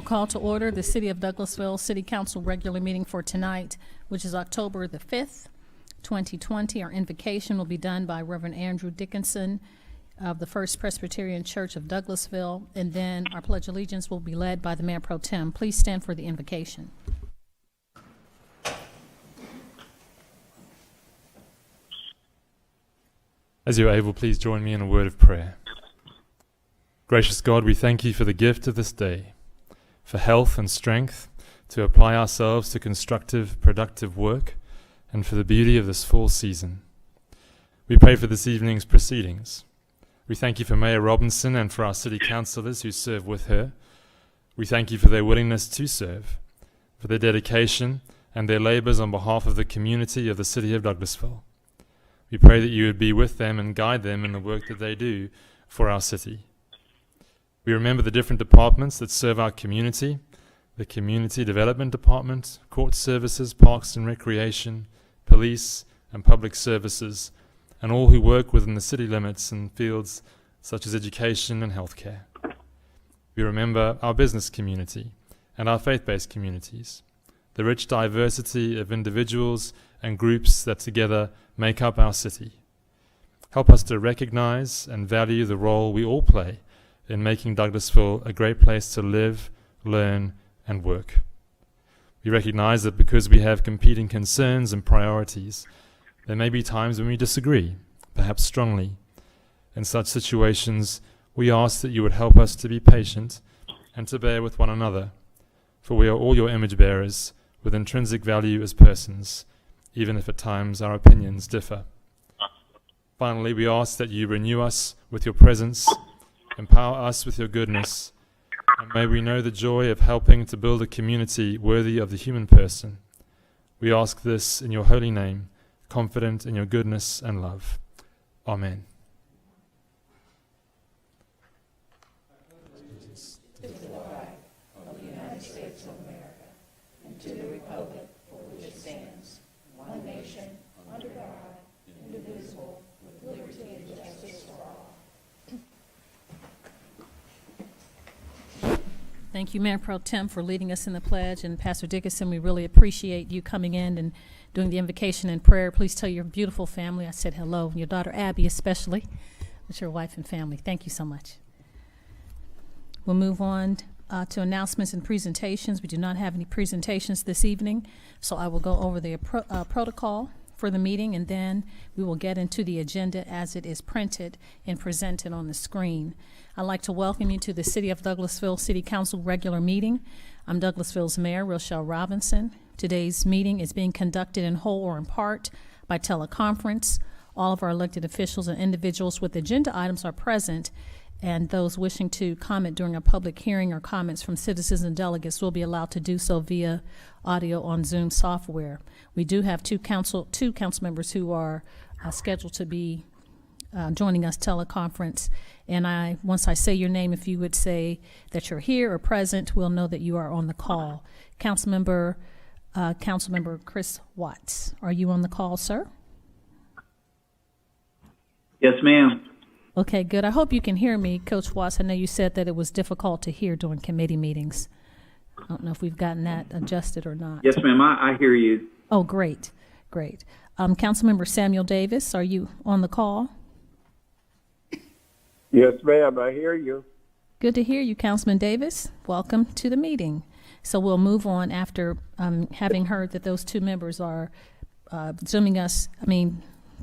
call to order the City of Douglasville City Council regular meeting for tonight, which is October the 5th, 2020. Our invocation will be done by Reverend Andrew Dickinson of the First Presbyterian Church of Douglasville, and then our Pledge of Allegiance will be led by the Mayor Pro Tem. Please stand for the invocation. As you are able, please join me in a word of prayer. Gracious God, we thank you for the gift of this day, for health and strength to apply ourselves to constructive, productive work, and for the beauty of this fall season. We pray for this evening's proceedings. We thank you for Mayor Robinson and for our city councillors who serve with her. We thank you for their willingness to serve, for their dedication and their labours on behalf of the community of the city of Douglasville. We pray that you would be with them and guide them in the work that they do for our city. We remember the different departments that serve our community, the Community Development Department, Court Services, Parks and Recreation, Police and Public Services, and all who work within the city limits in fields such as education and healthcare. We remember our business community and our faith-based communities, the rich diversity of individuals and groups that together make up our city. Help us to recognize and value the role we all play in making Douglasville a great place to live, learn, and work. We recognize that because we have competing concerns and priorities, there may be times when we disagree, perhaps strongly. In such situations, we ask that you would help us to be patient and to bear with one another, for we are all your image bearers with intrinsic value as persons, even if at times our opinions differ. Finally, we ask that you renew us with your presence, empower us with your goodness, and may we know the joy of helping to build a community worthy of the human person. We ask this in your holy name, confident in your goodness and love. Amen. To the flag of the United States of America, and to the republic for which it stands, one nation, under God, indivisible, with liberty and justice for all. Thank you, Mayor Pro Tem, for leading us in the pledge, and Pastor Dickinson, we really appreciate you coming in and doing the invocation and prayer. Please tell your beautiful family I said hello, and your daughter Abby especially, with your wife and family. Thank you so much. We'll move on to announcements and presentations. We do not have any presentations this evening, so I will go over the protocol for the meeting, and then we will get into the agenda as it is printed and presented on the screen. I'd like to welcome you to the City of Douglasville City Council regular meeting. I'm Douglasville's Mayor, Rochelle Robinson. Today's meeting is being conducted in whole or in part by teleconference. All of our elected officials and individuals with agenda items are present, and those wishing to comment during a public hearing or comments from citizens and delegates will be allowed to do so via audio on Zoom software. We do have two council members who are scheduled to be joining us teleconference, and once I say your name, if you would say that you're here or present, we'll know that you are on the call. Councilmember Chris Watts, are you on the call, sir? Yes, ma'am. Okay, good. I hope you can hear me, Coach Watts. I know you said that it was difficult to hear during committee meetings. I don't know if we've gotten that adjusted or not. Yes, ma'am. I hear you. Oh, great. Councilmember Samuel Davis, are you on the call? Yes, ma'am. I hear you. Good to hear you, Councilman Davis. Welcome to the meeting. So we'll move on after having heard that those two members are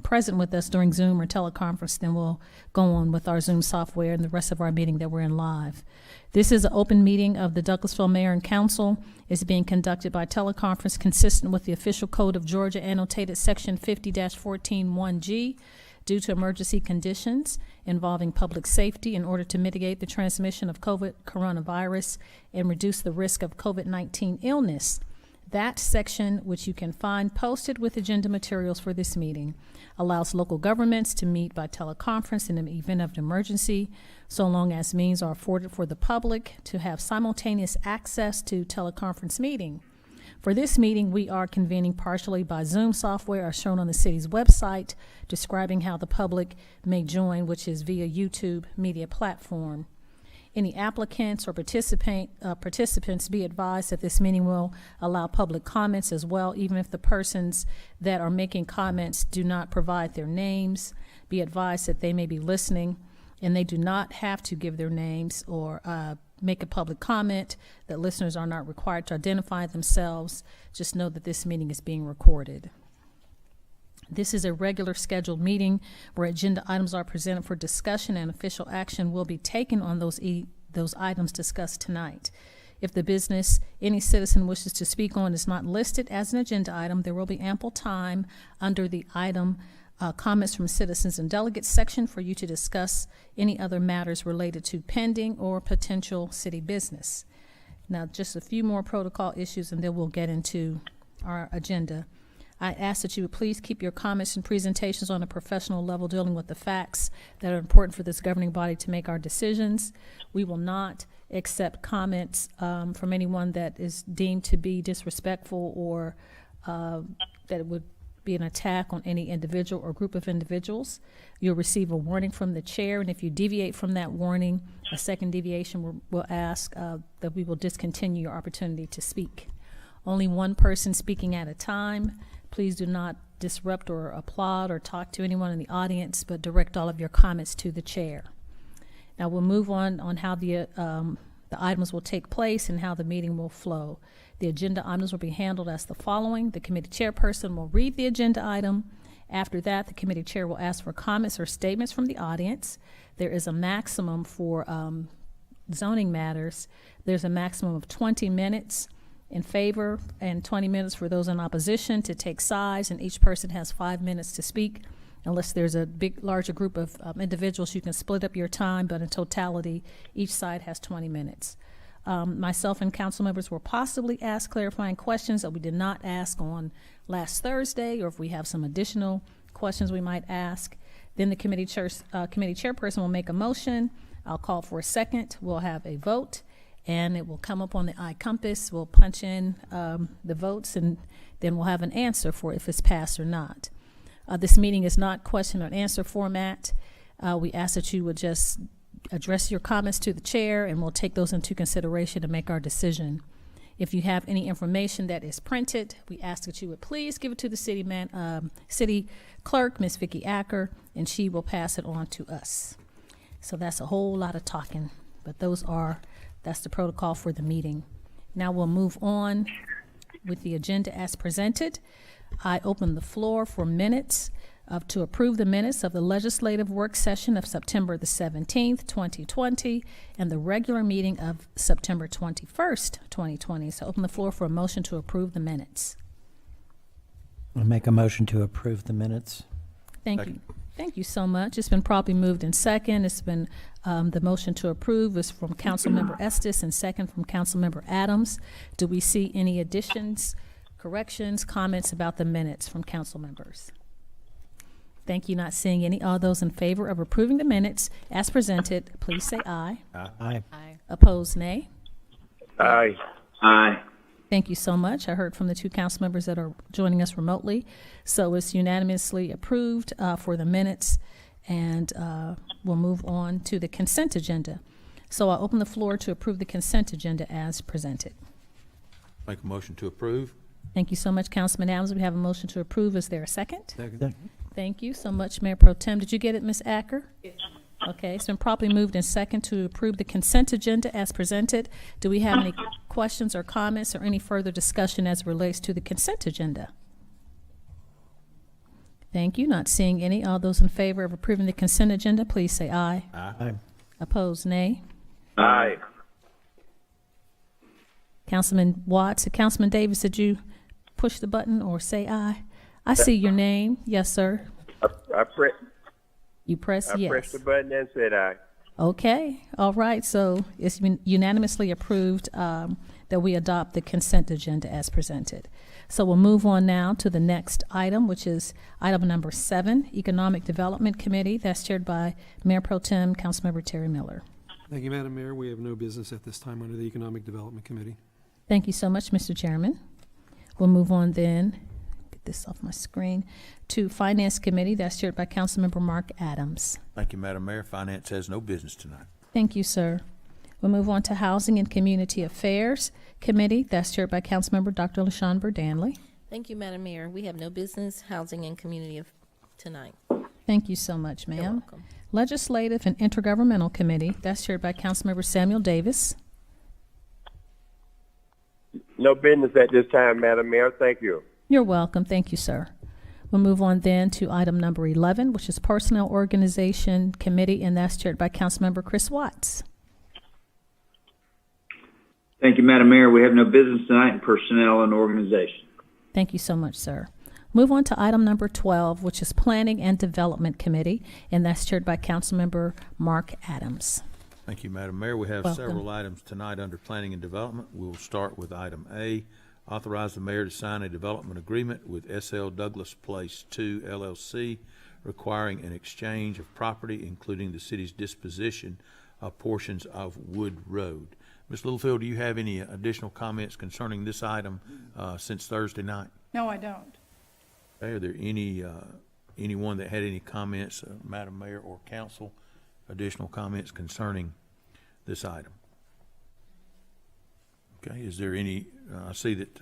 present with us during Zoom or teleconference, then we'll go on with our Zoom software and the rest of our meeting that we're in live. This is an open meeting of the Douglasville Mayor and Council. It's being conducted by teleconference consistent with the official code of Georgia, annotated section 50-14(1)G, due to emergency conditions involving public safety in order to mitigate the transmission of coronavirus and reduce the risk of COVID-19 illness. That section, which you can find posted with agenda materials for this meeting, allows local governments to meet by teleconference in the event of an emergency, so long as means are afforded for the public to have simultaneous access to teleconference meeting. For this meeting, we are convening partially by Zoom software as shown on the city's website, describing how the public may join, which is via YouTube media platform. Any applicants or participants be advised that this meeting will allow public comments as well, even if the persons that are making comments do not provide their names. Be advised that they may be listening and they do not have to give their names or make a public comment, that listeners are not required to identify themselves. Just know that this meeting is being recorded. This is a regular scheduled meeting where agenda items are presented for discussion and official action will be taken on those items discussed tonight. If the business any citizen wishes to speak on is not listed as an agenda item, there will be ample time under the item comments from citizens and delegates section for you to discuss any other matters related to pending or potential city business. Now, just a few more protocol issues and then we'll get into our agenda. I ask that you would please keep your comments and presentations on a professional level, dealing with the facts that are important for this governing body to make our decisions. We will not accept comments from anyone that is deemed to be disrespectful or that it would be an attack on any individual or group of individuals. You'll receive a warning from the chair, and if you deviate from that warning, a second deviation will ask that we will discontinue your opportunity to speak. Only one person speaking at a time. Please do not disrupt or applaud or talk to anyone in the audience, but direct all of your comments to the chair. Now we'll move on how the items will take place and how the meeting will flow. The agenda items will be handled as the following. The committee chairperson will read the agenda item. After that, the committee chair will ask for comments or statements from the audience. There is a maximum for zoning matters. There's a maximum of 20 minutes in favor and 20 minutes for those in opposition to take sides, and each person has 5 minutes to speak. Unless there's a larger group of individuals, you can split up your time, but in totality, each side has 20 minutes. Myself and council members will possibly ask clarifying questions that we did not ask on last Thursday, or if we have some additional questions we might ask. Then the committee chairperson will make a motion. I'll call for a second. We'll have a vote, and it will come up on the iCompass. We'll punch in the votes, and then we'll have an answer for if it's passed or not. This meeting is not question and answer format. We ask that you would just address your comments to the chair, and we'll take those into consideration to make our decision. If you have any information that is printed, we ask that you would please give it to the city clerk, Ms. Vicki Acker, and she will pass it on to us. So that's a whole lot of talking, but that's the protocol for the meeting. Now we'll move on with the agenda as presented. I open the floor for minutes to approve the minutes of the legislative work session of September the 17th, 2020, and the regular meeting of September 21st, 2020. So open the floor for a motion to approve the minutes. I'll make a motion to approve the minutes. Thank you. Thank you so much. It's been properly moved in second. It's been the motion to approve is from Councilmember Estes and second from Councilmember Adams. Do we see any additions, corrections, comments about the minutes from council members? Thank you. Not seeing any. All those in favor of approving the minutes as presented, please say aye. Aye. Aye. Opposed, nay. Aye. Aye. Thank you so much. I heard from the two council members that are joining us remotely. So it's unanimously approved for the minutes, and we'll move on to the consent agenda. So I'll open the floor to approve the consent agenda as presented. Make a motion to approve. Thank you so much, Councilman Adams. We have a motion to approve. Is there a second? Second. Thank you so much, Mayor Pro Tem. Did you get it, Ms. Acker? Yes. Okay, it's been properly moved in second to approve the consent agenda as presented. Do we have any questions or comments or any further discussion as it relates to the consent agenda? Thank you. Not seeing any. All those in favor of approving the consent agenda, please say aye. Aye. Opposed, nay. Aye. Councilman Watts, Councilman Davis, did you push the button or say aye? I see your name. Yes, sir. You press yes. I pressed the button and said aye. Okay. All right. So it's been unanimously approved that we adopt the consent agenda as presented. So we'll move on now to the next item, which is item number 7, Economic Development Committee. That's chaired by Mayor Pro Tem Councilmember Terry Miller. Thank you, Madam Mayor. We have no business at this time under the Economic Development Committee. Thank you so much, Mr. Chairman. We'll move on then, get this off my screen, to Finance Committee. That's chaired by Councilmember Mark Adams. Thank you, Madam Mayor. Finance has no business tonight. Thank you, sir. We'll move on to Housing and Community Affairs Committee. That's chaired by Councilmember Dr. LaShawn Burdanley. Thank you, Madam Mayor. We have no business, housing, and community tonight. Thank you so much, You're ma'am. welcome. Legislative and Intergovernmental Committee. That's chaired by Councilmember Samuel Davis. No business at this time, Madam Mayor. Thank you. You're welcome. Thank you, sir. We'll move on then to item number 11, which is Personnel Organization Committee, and that's chaired by Councilmember Chris Watts. Thank you, Madam Mayor. We have no business tonight in personnel and organization. Thank you so much, sir. Move on to item number 12, which is Planning and Development Committee, and that's chaired by Councilmember Mark Adams. Thank you, Madam Mayor. We have Welcome. several items tonight under Planning and Development. We will start with item A, authorize the mayor to sign a development agreement with SL Douglas Place 2 LLC, requiring an exchange of property, including the city's disposition of portions of Wood Road. Ms. Littlefield, do you have any additional comments concerning this item since Thursday night? No, I don't. Okay, are there anyone that had any comments, Madam Mayor or Council, additional comments concerning this item? Okay, is there any, I see that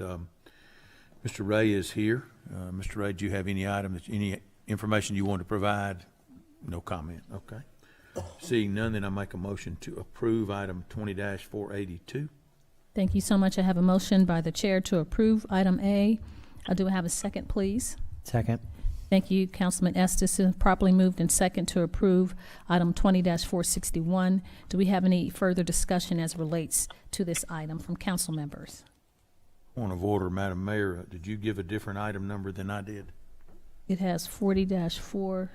Mr. Ray is here. Mr. Ray, do you have any any information you want to provide? No comment, okay. Seeing none, then I make a motion to approve item 20-482. Thank you so much. I have a motion by the chair to approve item A. Do I have a second, please? Second. Thank you, Councilman Estes. Properly moved and second to approve item 20-461. Do we have any further discussion as relates to this item from council members? Point of order, Madam Mayor, did you give a different item number than I did? It has 40-482.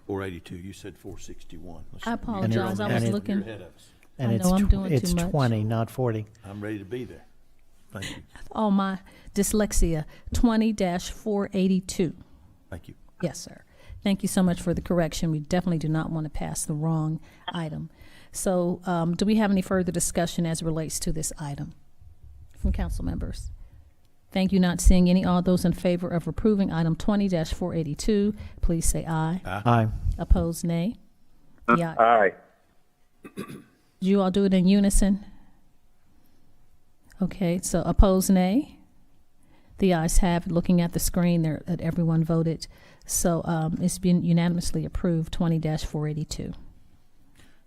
482, you said 461. I apologize. I was and looking. You're ahead of us. And I it's know I'm doing it's too much. 20, not 40. I'm ready to be there. Thank you, Oh, my dyslexia. 20-482. thank you. Yes, sir. Thank you so much for the correction. We definitely do not want to pass the wrong item. So do we have any further discussion as it relates to this item from council members? Thank you. Not seeing any. All those in favor of approving item 20-482, please say aye. Aye. Opposed, nay. The ayes. Aye. Did you all do it in unison? Okay, so opposed, nay. The ayes have it. Looking at the screen there, that everyone voted. So it's been unanimously approved, 20-482.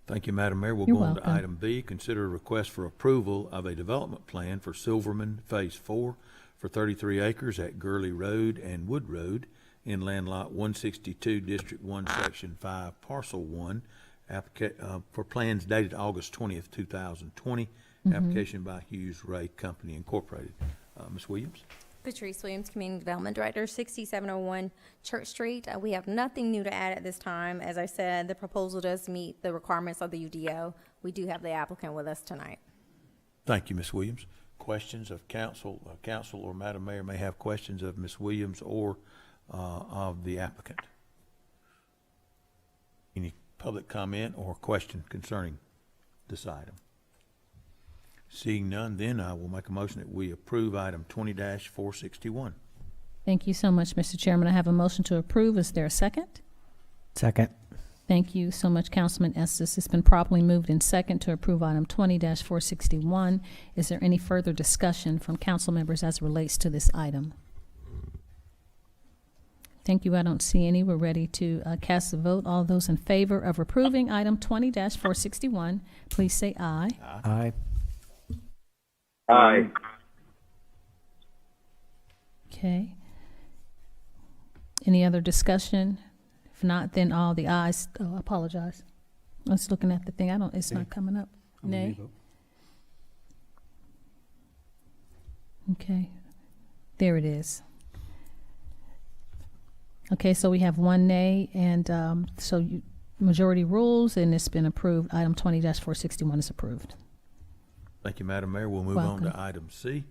Thank you, Madam Mayor. We'll You're go on to welcome. item B, consider a request for approval of a development plan for Silverman Phase 4 for 33 acres at Gurley Road and Wood Road in land lot 162, District 1, Section 5, Parcel 1, for plans dated August 20th, 2020, application by Hughes Ray Company Incorporated. Ms. Williams? Patrice Williams, Community Development Director, 6701 Church Street. We have nothing new to add at this time. As I said, the proposal does meet the requirements of the UDO. We do have the applicant with us tonight. Thank you, Ms. Williams. Questions of council? Council or Madam Mayor may have questions of Ms. Williams or of the applicant. Any public comment or question concerning this item? Seeing none, then I will make a motion that we approve item 20-461. Thank you so much, Mr. Chairman. I have a motion to approve. Is there a second? Second. Thank you so much, Councilman Estes. It's been properly moved in second to approve item 20-461. Is there any further discussion from council members as it relates to this item? Thank you. I don't see any. We're ready to cast the vote. All those in favor of approving item 20-461, please say aye. Aye. Aye. Okay. Any other discussion? If not, then all the ayes. Oh, I apologize. I was looking at the thing. It's not coming up. Nay. Okay. There it is. Okay, so we have one nay, and majority rules, and it's been approved. Item 20-461 is approved. Thank you, Madam Mayor. We'll move Welcome. on to item C.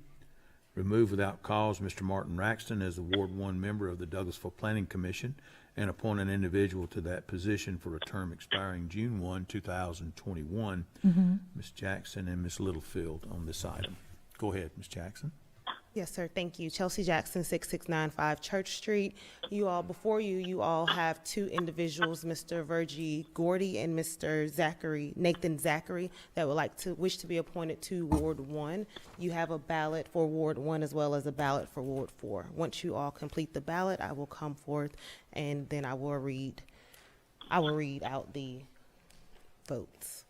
Remove without cause Mr. Martin Raxton as the Ward 1 member of the Douglasville Planning Commission and appoint an individual to that position for a term expiring June 1, 2021. Ms. Jackson and Ms. Littlefield on this item. Go ahead, Ms. Jackson. Yes, sir. Thank you. Chelsea Jackson, 6695 Church Street. Before you all have two individuals, Mr. Virgie Gordy and Mr. Nathan Zachary, that wish to be appointed to Ward 1. You have a ballot for Ward 1 as well as a ballot for Ward 4. Once you all complete the ballot, I will come forth and then I will read out the votes.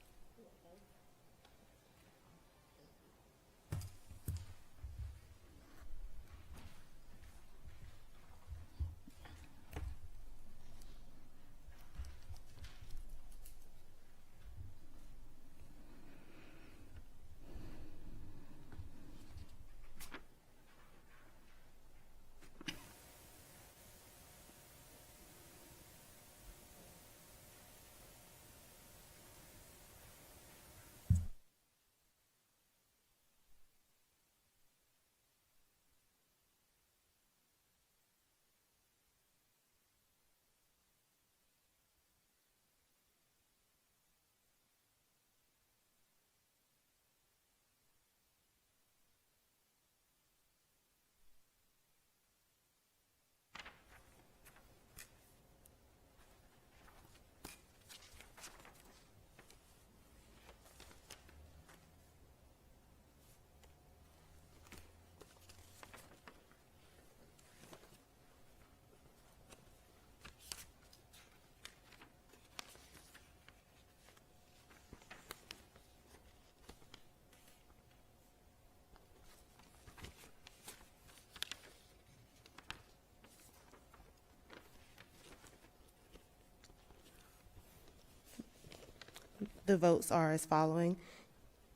The votes are as following.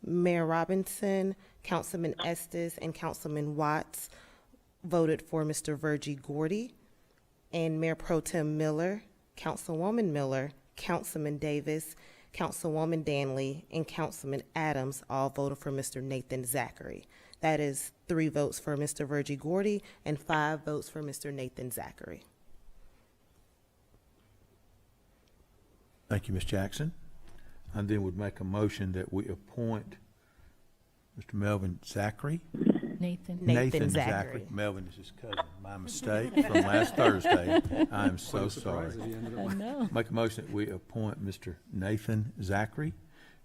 Mayor Robinson, Councilman Estes, and Councilman Watts voted for Mr. Virgie Gordy, and Mayor Pro Tem Miller, Councilwoman Miller, Councilman Davis, Councilwoman Danley, and Councilman Adams all voted for Mr. Nathan Zachary. That is 3 votes for Mr. Virgie Gordy and 5 votes for Mr. Nathan Zachary. Thank you, Ms. Jackson. I then would make a motion that we appoint Mr. Melvin Zachary. Nathan Zachary. Melvin is his cousin. My mistake from last Thursday. I am so What a surprise sorry. that he ended I up- know. Make a motion that we appoint Mr. Nathan Zachary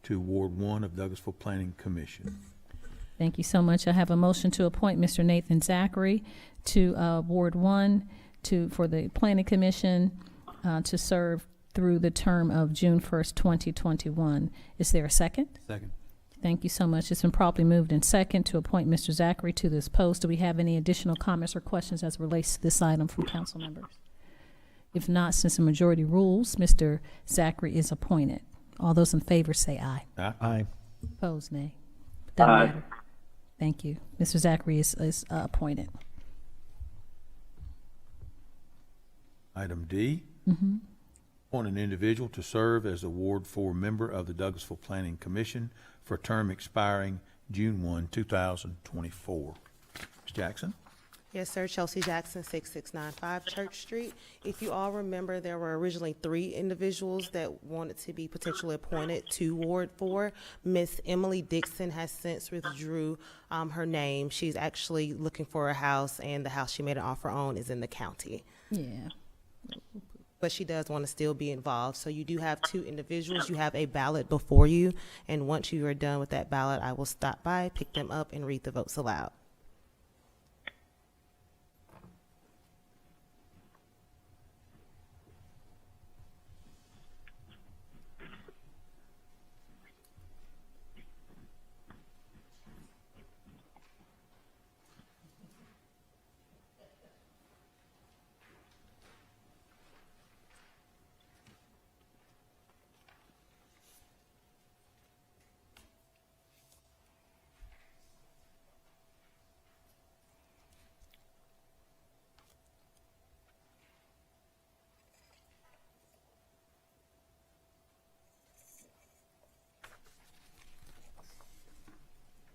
to Ward 1 of Douglasville Planning Commission. Thank you so much. I have a motion to appoint Mr. Nathan Zachary to Ward 1 for the Planning Commission to serve through the term of June 1st, 2021. Is there a second? Second. Thank you so much. It's been properly moved in second to appoint Mr. Zachary to this post. Do we have any additional comments or questions as it relates to this item from council members? If not, since the majority rules, Mr. Zachary is appointed. All those in favor say aye. Aye. Opposed, nay. Doesn't Aye. matter. Thank you. Mr. Zachary is appointed. Item D. Appoint an individual to serve as a Ward 4 member of the Douglasville Planning Commission for a term expiring June 1, 2024. Ms. Jackson? Yes, sir. Chelsea Jackson, 6695 Church Street. If you all remember, there were originally 3 individuals that wanted to be potentially appointed to Ward 4. Miss Emily Dixon has since withdrew her name. She's actually looking for a house, and the house she made an offer on is in the county. Yeah. But she does want to still be involved. So you do have 2 individuals. You have a ballot before you, and once you are done with that ballot, I will stop by, pick them up, and read the votes aloud.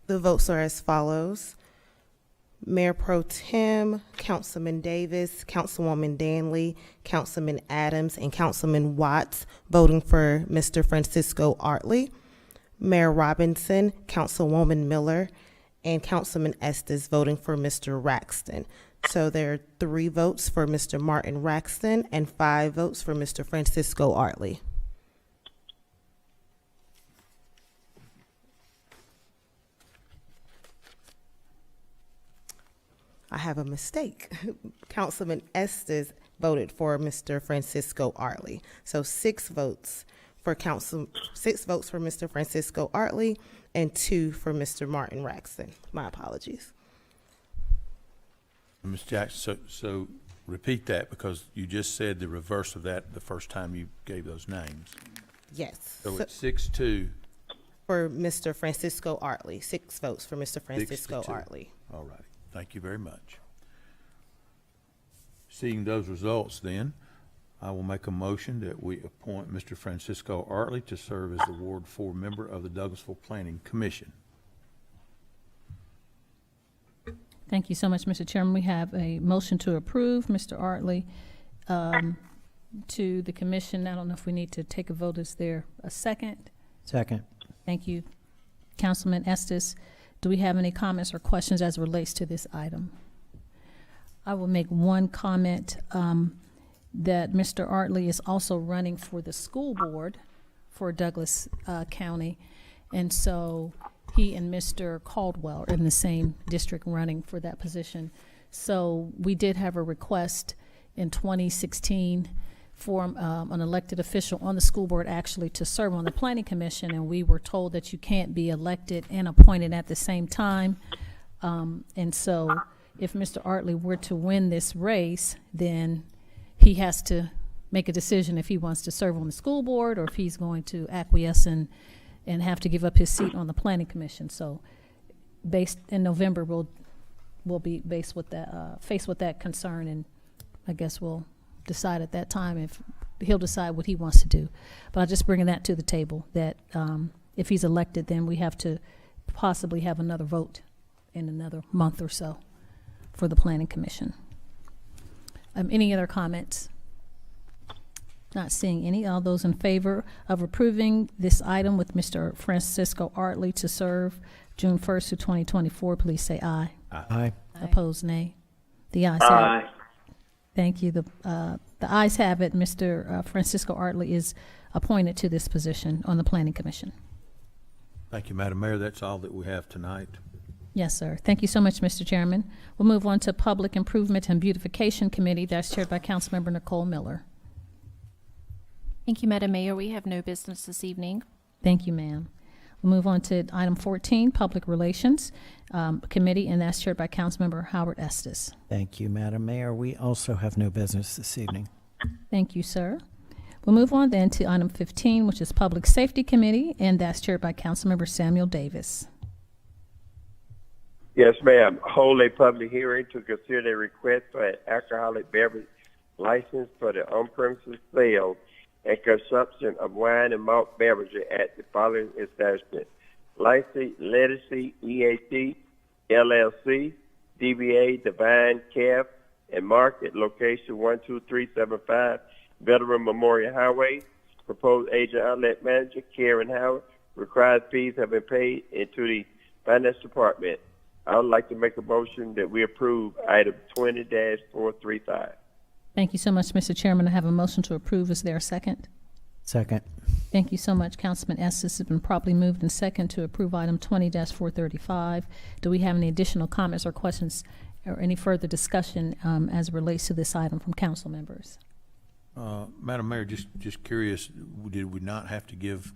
The votes are as follows. Mayor Pro Tem, Councilman Davis, Councilwoman Danley, Councilman Adams, and Councilman Watts voting for Mr. Francisco Artley. Mayor Robinson, Councilwoman Miller, and Councilman Estes voting for Mr. Raxton. So there are 3 votes for Mr. Martin Raxton and 5 votes for Mr. Francisco Artley. I have a mistake. Councilman Estes voted for Mr. Francisco Artley. So 6 votes for Mr. Francisco Artley and 2 for Mr. Martin Raxton. My apologies. Ms. Jackson, so repeat that, because you just said the reverse of that the first time you gave those names. Yes. So it's 6-2. For Mr. Francisco Artley. 6 votes for Mr. 6-2. Francisco Artley. All right. Thank you very much. Seeing those results then, I will make a motion that we appoint Mr. Francisco Artley to serve as the Ward 4 member of the Douglasville Planning Commission. Thank you so much, Mr. Chairman. We have a motion to approve Mr. Artley to the commission. I don't know if we need to take a vote. Is there a second? Second. Thank you. Councilman Estes, do we have any comments or questions as it relates to this item? I will make one comment that Mr. Artley is also running for the school board for Douglas County. And so he and Mr. Caldwell are in the same district running for that position. So we did have a request in 2016 for an elected official on the school board actually to serve on the planning commission, and we were told that you can't be elected and appointed at the same time. And so if Mr. Artley were to win this race, then he has to make a decision if he wants to serve on the school board or if he's going to acquiesce and have to give up his seat on the planning commission. So based in November, we'll be faced with that concern, and I guess we'll decide at that time if he'll decide what he wants to do. But I'm just bringing that to the table, that if he's elected, then we have to possibly have another vote in another month or so for the planning commission. Any other comments? Not seeing any. All those in favor of approving this item with Mr. Francisco Artley to serve June 1st to 2024, please say aye. Aye. Opposed, nay. The ayes have it. Thank you. The ayes have it. Mr. Francisco Artley is appointed to this position on the Planning Commission. Thank you, Madam Mayor. That's all that we have tonight. Yes, sir. Thank you so much, Mr. Chairman. We'll move on to Public Improvement and Beautification Committee. That's chaired by Councilmember Nicole Miller. Thank you, Madam Mayor. We have no business this evening. Thank you, ma'am. We'll move on to item 14, Public Relations Committee, and that's chaired by Councilmember Howard Estes. Thank you, Madam Mayor. We also have no business this evening. Thank you, sir. We'll move on then to item 15, which is Public Safety Committee, and that's chaired by Councilmember Samuel Davis. Yes, ma'am. Hold a public hearing to consider a request for an alcoholic beverage license for the on-premises sale and consumption of wine and malt beverages at the following establishment: Legacy EAT, LLC, DBA Divine Calf and Market, location 12375 Veteran Memorial Highway. Proposed agent outlet manager Karen Howard. Required fees have been paid into the finance department. I would like to make a motion that we approve item 20-435. Thank you so much, Mr. Chairman. I have a motion to approve. Is there a second? Second. Thank you so much, Councilman Estes. Has been properly moved and second to approve item 20-435. Do we have any additional comments or questions or any further discussion as it relates to this item from council members? Madam Mayor, just curious, did we not have to give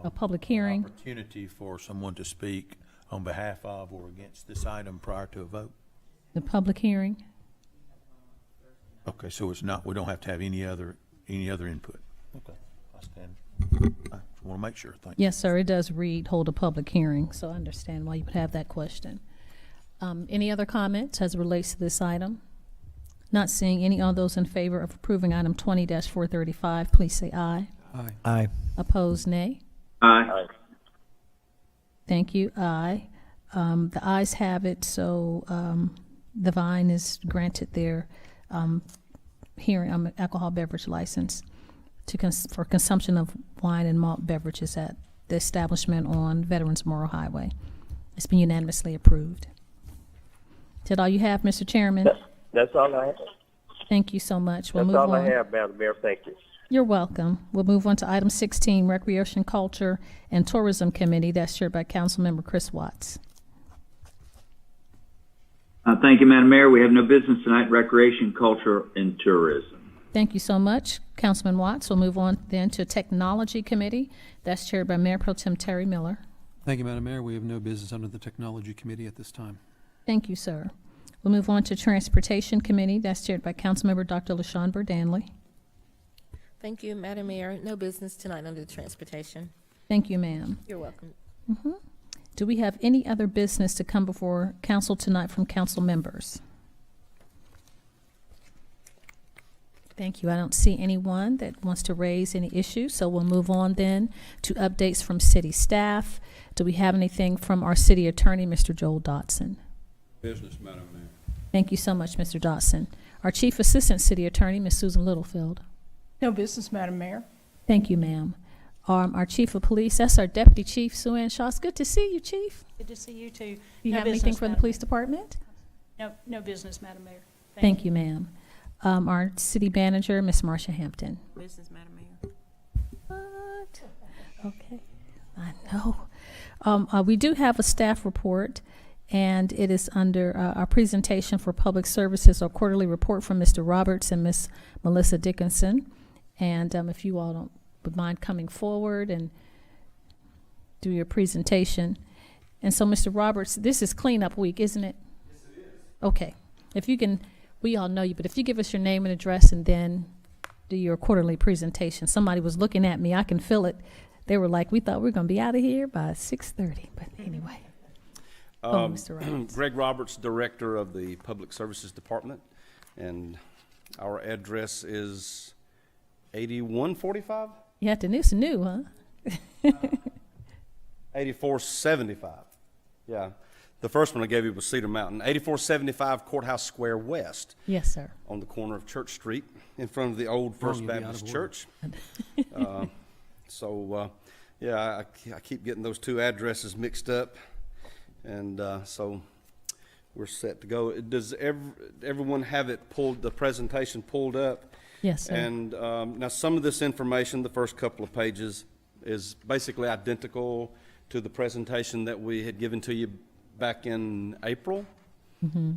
A public hearing? opportunity for someone to speak on behalf of or against this item prior to a vote? The public hearing? Okay, so it's not, we don't have to have any other input. Okay, I stand. I just want to make sure. Thank you. Yes, sir. It does read hold a public hearing, so I understand why you would have that question. Any other comments as it relates to this item? Not seeing any. All those in favor of approving item 20-435, please say aye. Aye. Aye. Opposed, nay. Aye. Thank you. Aye. The ayes have it, so the Vine is granted their hearing alcohol beverage license for consumption of wine and malt beverages at the establishment on Veterans Memorial Highway. It's been unanimously approved. Is that all you have, Mr. Chairman? That's all I have. Thank you so much. We'll That's move all on. I have, Madam Mayor. Thank you. You're welcome. We'll move on to item 16, Recreation, Culture, and Tourism Committee. That's chaired by Councilmember Chris Watts. Thank you, Madam Mayor. We have no business tonight. Recreation, culture, and tourism. Thank you so much, Councilman Watts. We'll move on then to Technology Committee. That's chaired by Mayor Pro Tem Terry Miller. Thank you, Madam Mayor. We have no business under the Technology Committee at this time. Thank you, sir. We'll move on to Transportation Committee. That's chaired by Councilmember Dr. LaShawn Burdanley. Thank you, Madam Mayor. No business tonight under the transportation. Thank you, ma'am. You're welcome. Do we have any other business to come before council tonight from council members? Thank you. I don't see anyone that wants to raise any issues, so we'll move on then to updates from city staff. Do we have anything from our city attorney, Mr. Joel Dotson? Business, Madam Mayor. Thank you so much, Mr. Dotson. Our chief assistant city attorney, Ms. Susan Littlefield. No business, Madam Mayor. Thank you, ma'am. Our chief of police, that's our deputy chief, Sue Ann Shaw. It's good to see you, chief. Good to see you too. Do you No have anything business, from the Madam police department? Mayor. No business, Madam Mayor. Thank you, ma'am. Our city manager, Miss Marcia Hampton. Business, Madam Mayor. What? Okay, I know. We do have a staff report, and it is under our presentation for public services, our quarterly report from Mr. Roberts and Miss Melissa Dickinson. And if you all would mind coming forward and do your presentation. And so, Mr. Roberts, this is cleanup week, isn't it? Yes, it is. Okay. If you can, we all know you, but if you give us your name and address and then do your quarterly presentation. Somebody was looking at me. I can feel it. They were like, we thought we were going to be out of here by 6:30. But anyway. Mr. Roberts. Greg Roberts, Director of the Public Services Department. And our address is 8145? You have to know it's new, huh? 8475. Yeah. The first one I gave you was Cedar Mountain. 8475 Courthouse Square West. Yes, sir. On the corner of Church Street in front of the old First you'd be out Baptist of order. Church. Yeah, I keep getting those two addresses mixed up. And so we're set to go. Does everyone have it pulled, the presentation pulled up? Yes, sir. And now some of this information, the first couple of pages, is basically identical to the presentation that we had given to you back in April. Mm-hmm.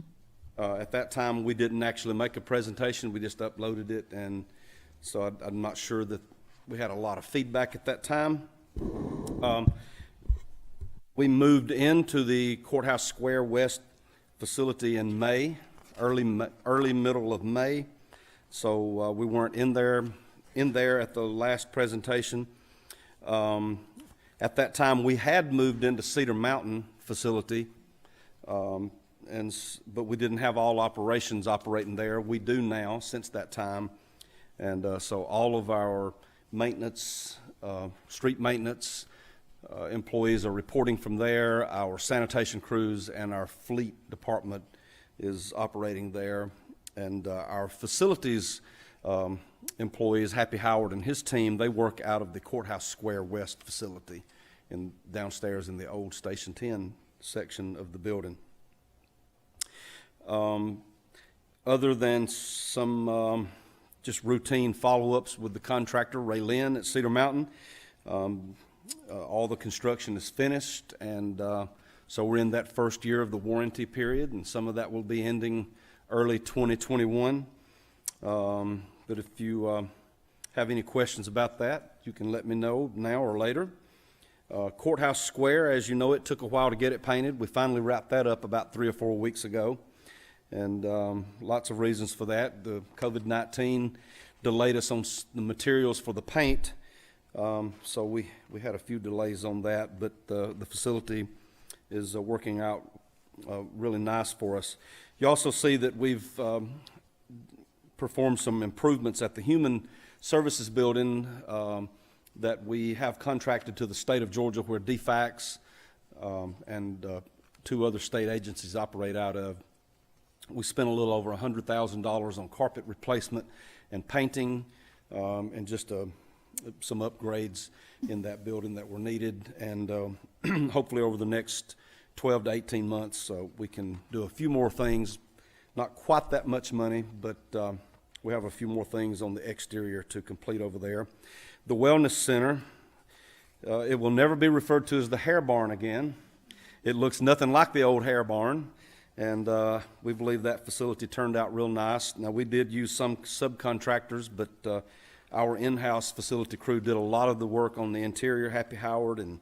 At that time, we didn't actually make a presentation. We just uploaded it. And so I'm not sure that we had a lot of feedback at that time. We moved into the Courthouse Square West facility in May, early middle of May. So we weren't in there at the last presentation. At that time, we had moved into Cedar Mountain facility, but we didn't have all operations operating there. We do now since that time, and so all of our maintenance, street maintenance employees are reporting from there. Our sanitation crews and our fleet department is operating there. And our facilities employees, Happy Howard and his team, they work out of the Courthouse Square West facility downstairs in the old Station 10 section of the building. Other than some just routine follow-ups with the contractor, Ray Lynn at Cedar Mountain, all the construction is finished, and so we're in that first year of the warranty period, and some of that will be ending early 2021. But if you have any questions about that, you can let me know now or later. Courthouse Square, as you know, it took a while to get it painted. We finally wrapped that up about 3 or 4 weeks ago, and lots of reasons for that. The COVID-19 delayed us on the materials for the paint, so we had a few delays on that, but the facility is working out really nice for us. You also see that we've performed some improvements at the Human Services Building that we have contracted to the state of Georgia, where DFACS and 2 other state agencies operate out of. We spent a little over $100,000 on carpet replacement and painting, and just some upgrades in that building that were needed. And hopefully over the next 12 to 18 months, so we can do a few more things. Not quite that much money, but we have a few more things on the exterior to complete over there. The Wellness Center, it will never be referred to as the Hair Barn again. It looks nothing like the old Hair Barn, and we believe that facility turned out real nice. Now, we did use some subcontractors, but our in-house facility crew did a lot of the work on the interior. Happy Howard and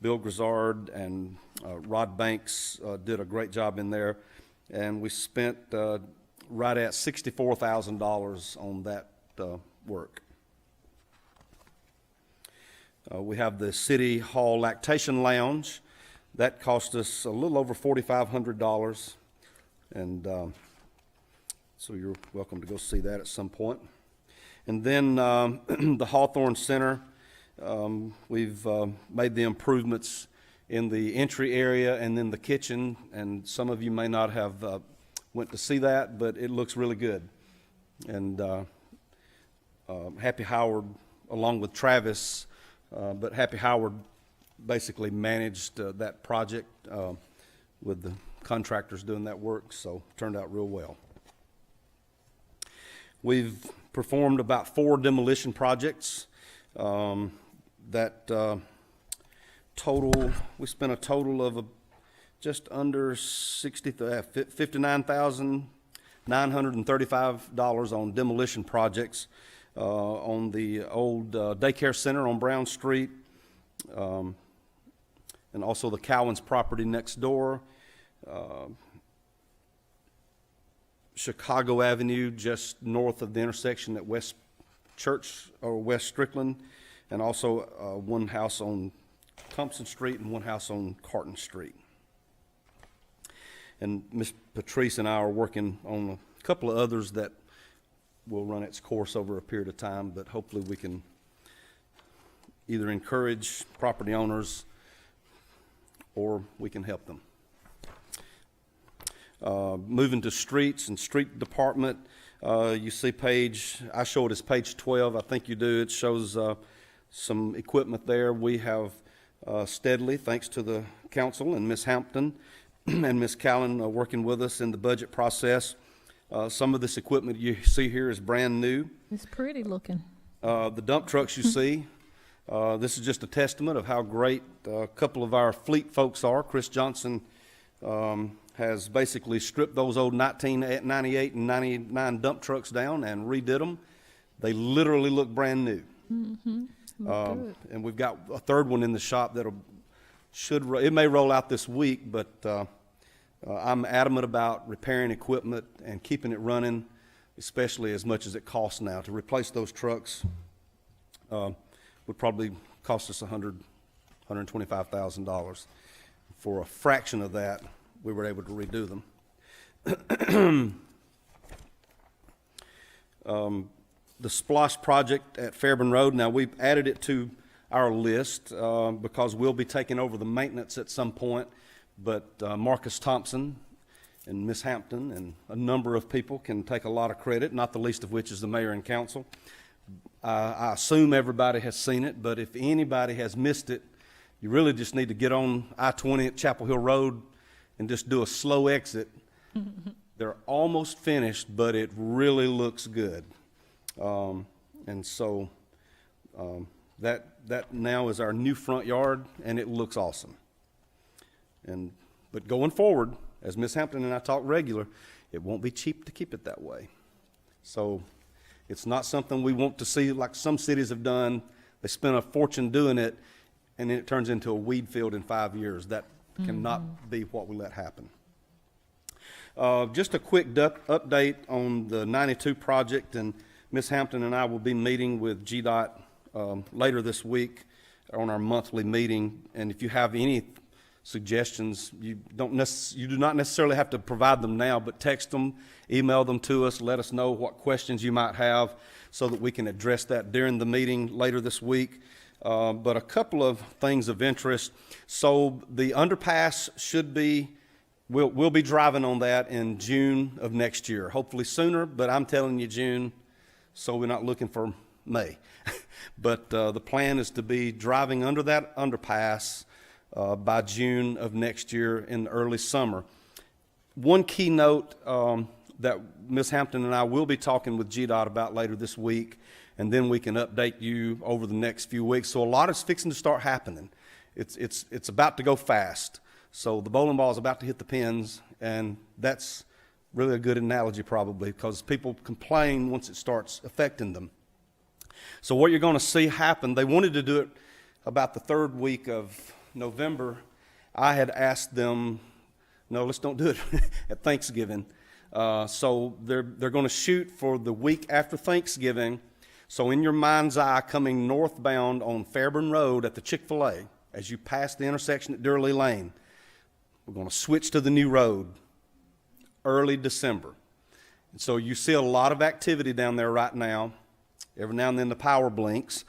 Bill Grizzard and Rod Banks did a great job in there, and we spent right at $64,000 on that work. We have the City Hall Lactation Lounge. That cost us a little over $4,500, and so you're welcome to go see that at some point. And then the Hawthorne Center, we've made the improvements in the entry area and then the kitchen, and some of you may not have went to see that, but it looks really good. And Happy Howard, along with Travis, but Happy Howard basically managed that project with the contractors doing that work, so it turned out real well. We've performed about 4 demolition projects that total, we spent a total of just under $59,935 on demolition projects on the old daycare center on Brown Street, and also the Cowens property next door, Chicago Avenue just north of the intersection at West Church or West Strickland, and also one house on Thompson Street and one house on Carton Street. And Ms. Patrice and I are working on a couple of others that will run its course over a period of time, but hopefully we can either encourage property owners or we can help them. Moving to streets and street department, you see I show it as page 12, I think you do. It shows some equipment there. We have steadily, thanks to the council and Ms. Hampton and Ms. Callan working with us in the budget process. Some of this equipment you see here is brand new. It's pretty looking. The dump trucks you see, this is just a testament of how great a couple of our fleet folks are. Chris Johnson has basically stripped those old 1998 and 99 dump trucks down and redid them. They literally look brand new. Mm-hmm. Good. And we've got a third one in the shop it may roll out this week, but I'm adamant about repairing equipment and keeping it running, especially as much as it costs now. To replace those trucks would probably cost us $125,000. For a fraction of that, we were able to redo them. The Splosh project at Fairburn Road, now we've added it to our list because we'll be taking over the maintenance at some point, but Marcus Thompson and Ms. Hampton and a number of people can take a lot of credit, not the least of which is the mayor and council. I assume everybody has seen it, but if anybody has missed it, you really just need to get on I-20 at Chapel Hill Road and just do a slow exit. They're almost finished, but it really looks good. And so that now is our new front yard, and it looks awesome. But going forward, as Ms. Hampton and I talk regular, it won't be cheap to keep it that way. So it's not something we want to see like some cities have done. They spend a fortune doing it, and then it turns into a weed field in 5 years. That cannot be what we let happen. Just a quick update on the 92 project, and Ms. Hampton and I will be meeting with GDOT later this week on our monthly meeting. And if you have any suggestions, you do not necessarily have to provide them now, but text them, email them to us, let us know what questions you might have so that we can address that during the meeting later this week. But a couple of things of interest. So the underpass we'll be driving on that in June of next year, hopefully sooner, but I'm telling you June, so we're not looking for May. But the plan is to be driving under that underpass by June of next year in the early summer. One key note that Ms. Hampton and I will be talking with GDOT about later this week, and then we can update you over the next few weeks. So a lot is fixing to start happening. It's about to go fast. So the bowling ball is about to hit the pins, and that's really a good analogy probably, because people complain once it starts affecting them. So what you're going to see happen, they wanted to do it about the third week of November. I had asked them, no, let's don't do it at Thanksgiving. So they're going to shoot for the week after Thanksgiving. So in your mind's eye, coming northbound on Fairburn Road at the Chick-fil-A, as you pass the intersection at Durley Lane, we're going to switch to the new road early December. And so you see a lot of activity down there right now. Every now and then the power blinks.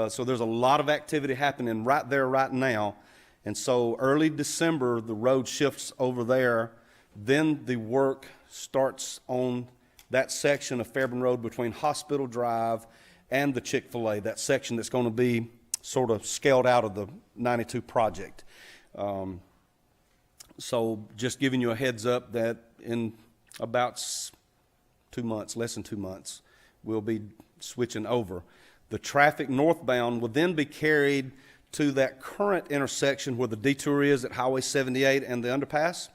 So there's a lot of activity happening right there right now. And so early December, the road shifts over there. Then the work starts on that section of Fairburn Road between Hospital Drive and the Chick-fil-A, that section that's going to be sort of scaled out of the 92 project. So just giving you a heads up that in about 2 months, less than 2 months, we'll be switching over. The traffic northbound will then be carried to that current intersection where the detour is at Highway 78 and the underpass.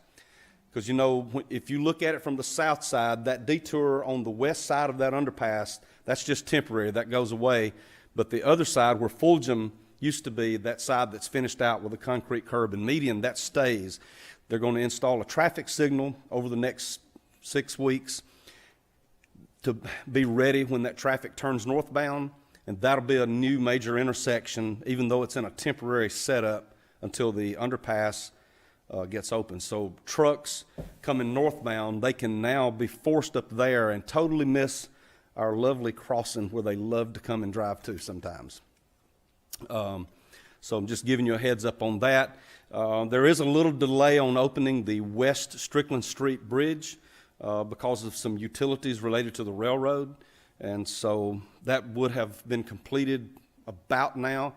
Because, you know, if you look at it from the south side, that detour on the west side of that underpass, that's just temporary. That goes away. But the other side where Fulgham used to be, that side that's finished out with a concrete curb and median, that stays. They're going to install a traffic signal over the next 6 weeks to be ready when that traffic turns northbound. And that'll be a new major intersection, even though it's in a temporary setup until the underpass gets open. So trucks coming northbound, they can now be forced up there and totally miss our lovely crossing where they love to come and drive to sometimes. So I'm just giving you a heads up on that. There is a little delay on opening the West Strickland Street Bridge because of some utilities related to the railroad. And so that would have been completed about now,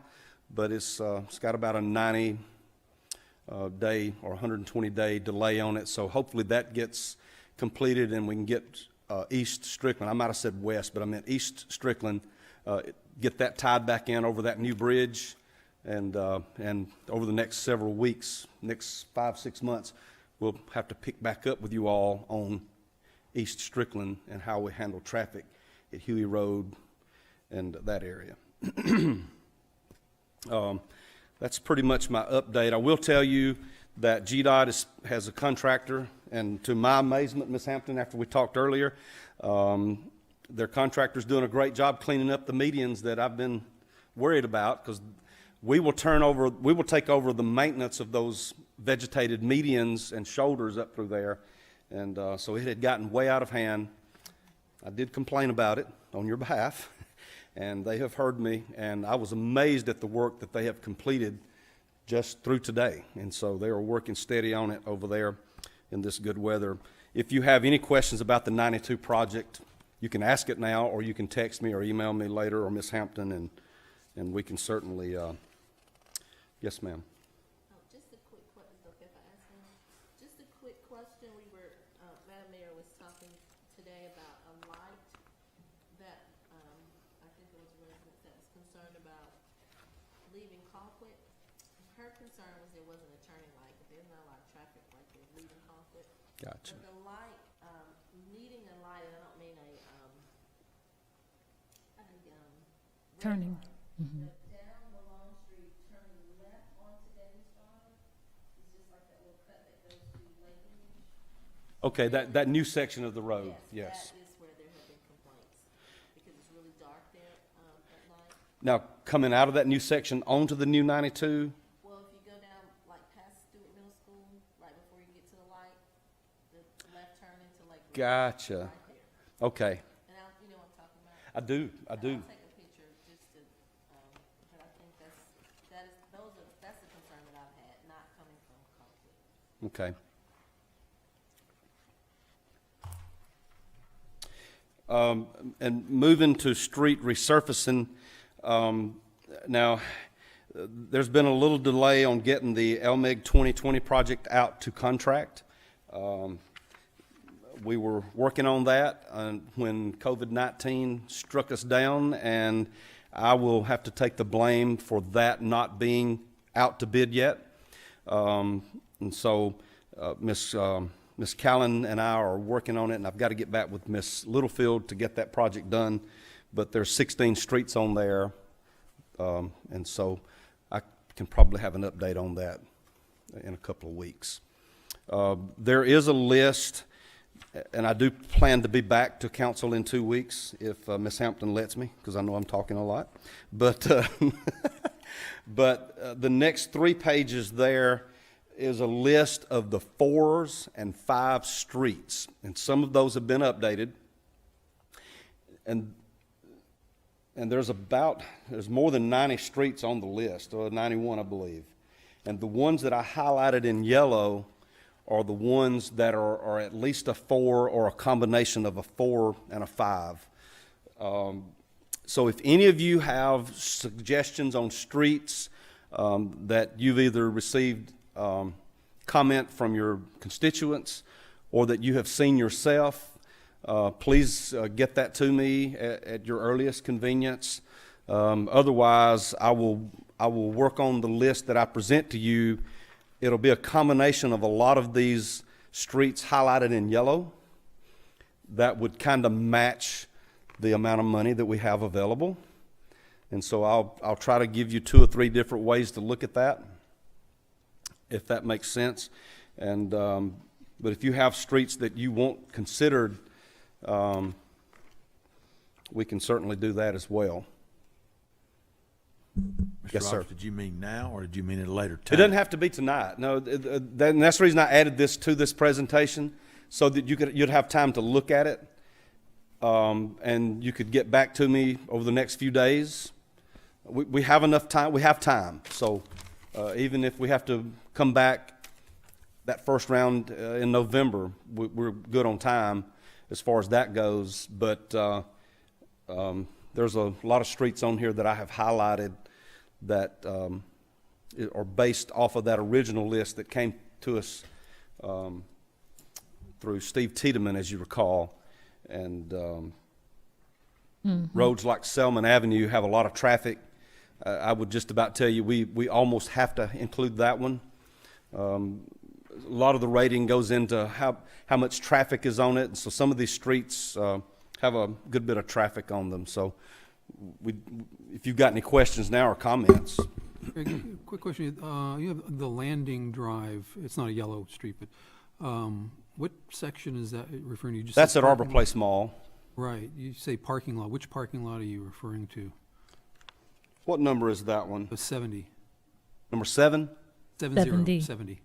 but it's got about a 90 day or 120-day delay on it. So hopefully that gets completed and we can get East Strickland. I might have said West, but I meant East Strickland. Get that tied back in over that new bridge, and over the next several weeks, next 5-6 months, we'll have to pick back up with you all on East Strickland and how we handle traffic at Huey Road and that area. That's pretty much my update. I will tell you that GDOT has a contractor, and to my amazement, Ms. Hampton, after we talked earlier, their contractor's doing a great job cleaning up the medians that I've been worried about, because we will take over the maintenance of those vegetated medians and shoulders up through there. And so it had gotten way out of hand. I did complain about it on your behalf, and they have heard me, and I was amazed at the work that they have completed just through today. And so they are working steady on it over there in this good weather. If you have any questions about the 92 project, you can ask it now, or you can text me or email me later, or Ms. Hampton, and we can certainly, yes, ma'am. Just a quick question, okay, if I ask one? Just a quick question. We were, Madam Mayor was talking today about a light that, I think there was a resident that was concerned about leaving Colquitt. Her concern was there wasn't a turning light, but there's not a lot of traffic like there's leaving Colquitt. Gotcha. But the light, needing a light, and I don't mean Turning. but down the long street, turning left onto Davis Drive, it's just like that little cut that goes to Lake Ridge. Okay, that new section of the road, yes. That is where there have been complaints, because it's really dark there at night. Now, coming out of that new section onto the new 92, Well, if you go down, like past Stewart Middle School, right before you get to the light, the left turn into Lake Ridge. gotcha. Right there. Okay, And you know what I'm talking about? I do. I'll take a picture just to, but I think that's the concern that I've had, not coming from Colquitt. Okay. And moving to street resurfacing, now There's been a little delay on getting the LMIG 2020 project out to contract. We were working on that when COVID-19 struck us down, and I will have to take the blame for that not being out to bid yet. And so Miss Callan and I are working on it, and I've got to get back with Miss Littlefield to get that project done. But there's 16 streets on there, and so I can probably have an update on that in a couple of weeks. There is a list, and I do plan to be back to council in 2 weeks if Ms. Hampton lets me, because I know I'm talking a lot. But, the next 3 pages there is a list of the 4s and 5 streets, and some of those have been updated. And there's more than 90 streets on the list, or 91, I believe. And the ones that I highlighted in yellow are the ones that are at least a 4 or a combination of a 4 and a 5. So if any of you have suggestions on streets that you've either received comment from your constituents or that you have seen yourself, please get that to me at your earliest convenience. Otherwise, I will work on the list that I present to you. It'll be a combination of a lot of these streets highlighted in yellow that would kind of match the amount of money that we have available. And so I'll try to give you 2 or 3 different ways to look at that, if that makes sense. And but if you have streets that you want considered, we can certainly do that as well. Mr. Yes, sir. Roberts, did you mean now, or did you mean at a later time? It doesn't have to be tonight. No, and that's the reason I added this to this presentation, so that you'd have time to look at it, and you could get back to me over the next few days. We have enough time. We have time. So even if we have to come back that first round in November, we're good on time as far as that goes. But there's a lot of streets on here that I have highlighted that are based off of that original list that came to us through Steve Tiedemann, as you recall. And roads like Selman Avenue have a lot of traffic. I would just about tell you we almost have to include that one. A lot of the rating goes into how much traffic is on it, and so some of these streets have a good bit of traffic on them. So if you've got any questions now or comments. Quick question. You have the Landing Drive. It's not a yellow street, but what section is that referring to? You just That's said at Arbor parking Place lot. Mall. Right. You say parking lot. Which parking lot are you referring to? What number is that one? 70. Number 7? 70. 70.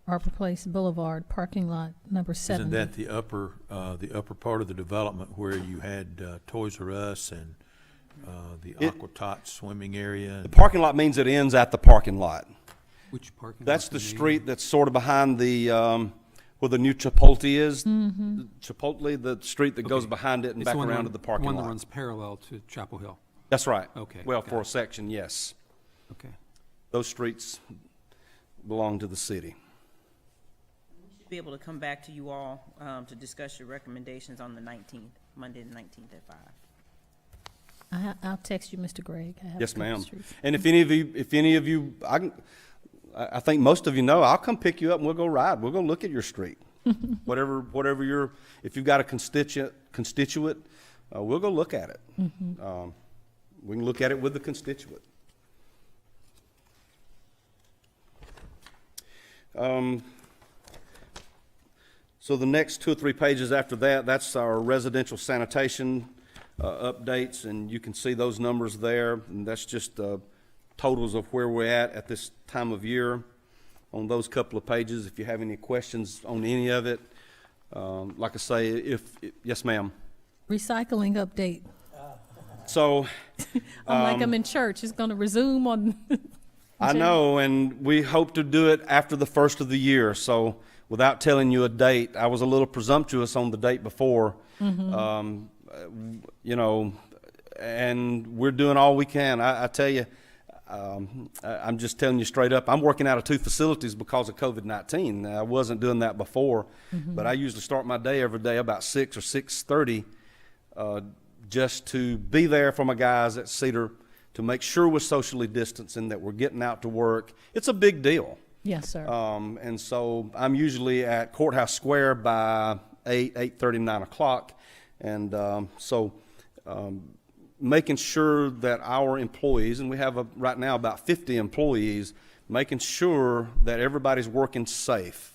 Arbor Place Boulevard, parking lot number 70. Isn't that the upper part of the development where you had Toys R Us and the Aqua Tot swimming area? The parking lot means it ends at the parking lot. Which parking lot? That's the street that's sort of behind the where the new Chipotle is. Chipotle, the street that goes behind it and It's back the one around that to the parking one lot. that runs parallel to Chapel Hill. That's right. Okay, Well, got for a it. section, yes. Okay. Those streets belong to the city. Be able to come back to you all to discuss your recommendations on the 19th, Monday the 19th at 5. I'll text you, Mr. Gregg. I have Yes, a couple ma'am. streets. And if any of you, I think most of you know, I'll come pick you up and we'll go ride. We'll go look at your street. whatever if you've got a constituent, we'll go look at it. We can look at it with the constituent. So the next 2 or 3 pages after that, that's our residential sanitation updates, and you can see those numbers there, and that's just totals of where we're at this time of year on those couple of pages. If you have any questions on any of it, like I say, yes, ma'am. Recycling update. So I'm like I'm in church. It's going to resume on. I know, and we hope to do it after the first of the year. So without telling you a date, I was a little presumptuous on the date before. You know, and we're doing all we can. I tell you, I'm just telling you straight up, I'm working out of 2 facilities because of COVID-19. I wasn't doing that before, but I usually start my day every day about 6 or 6:30 just to be there for my guys at Cedar, to make sure we're socially distancing, that we're getting out to work. It's a big deal. Yes, sir. And so I'm usually at Courthouse Square by 8:30, 9 o'clock. And making sure that our employees, and we have right now about 50 employees, making sure that everybody's working safe.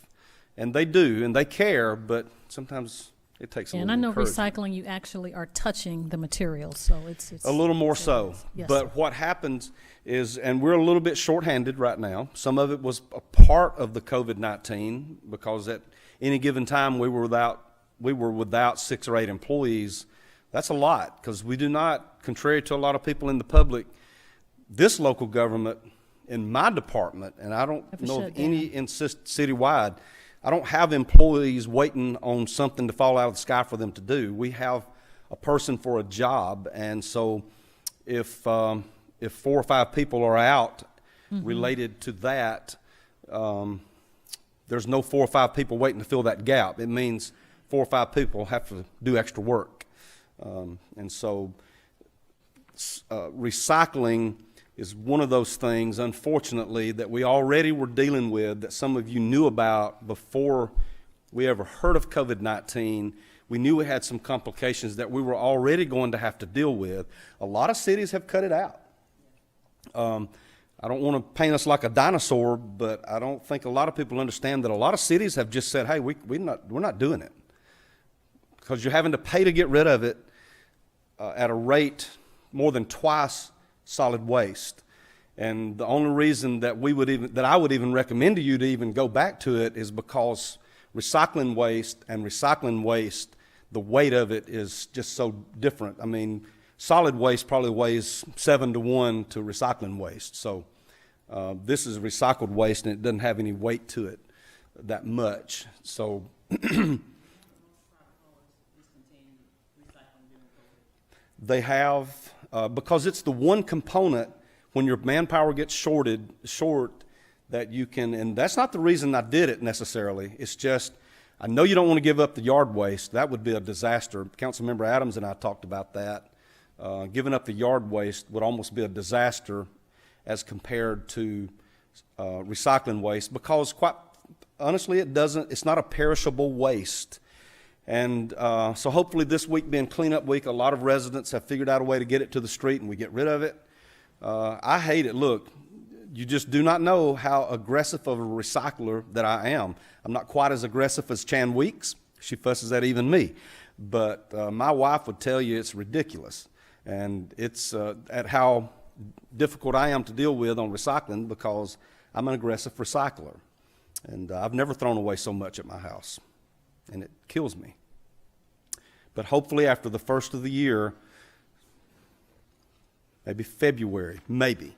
And they do, and they care, but sometimes it takes a little And I know encouragement. recycling, you actually are touching the materials, so it's A little more so. Yes, But sir. what happens is, and we're a little bit shorthanded right now. Some of it was a part of the COVID-19 because at any given time we were without 6 or 8 employees. That's a lot, because we do not, contrary to a lot of people in the public, this local government in my department, and I don't Have a know of shutdown. any citywide, I don't have employees waiting on something to fall out of the sky for them to do. We have a person for a job, and so if 4 or 5 people are out related to that, there's no 4 or 5 people waiting to fill that gap. It means 4 or 5 people have to do extra work. And so recycling is one of those things, unfortunately, that we already were dealing with, that some of you knew about before we ever heard of COVID-19. We knew we had some complications that we were already going to have to deal with. A lot of cities have cut it out. I don't want to paint us like a dinosaur, but I don't think a lot of people understand that a lot of cities have just said, hey, we're not doing it. Because you're having to pay to get rid of it at a rate more than twice solid waste. And the only reason that I would even recommend to you to even go back to it is because recycling waste, the weight of it is just so different. I mean, solid waste probably weighs 7 to 1 to recycling waste. So this is recycled waste, and it doesn't have any weight to it that much. So they have, because it's the one component when your manpower gets short, that you can, and that's not the reason I did it necessarily. It's just, I know you don't want to give up the yard waste. That would be a disaster. Councilmember Adams and I talked about that. Giving up the yard waste would almost be a disaster as compared to recycling waste, because quite honestly, it's not a perishable waste. And so hopefully this week being cleanup week, a lot of residents have figured out a way to get it to the street and we get rid of it. I hate it. Look, you just do not know how aggressive of a recycler that I am. I'm not quite as aggressive as Chan Weeks. She fusses at even me. But my wife would tell you it's ridiculous. And it's at how difficult I am to deal with on recycling, because I'm an aggressive recycler. And I've never thrown away so much at my house. And it kills me. But hopefully after the first of the year, maybe February, maybe.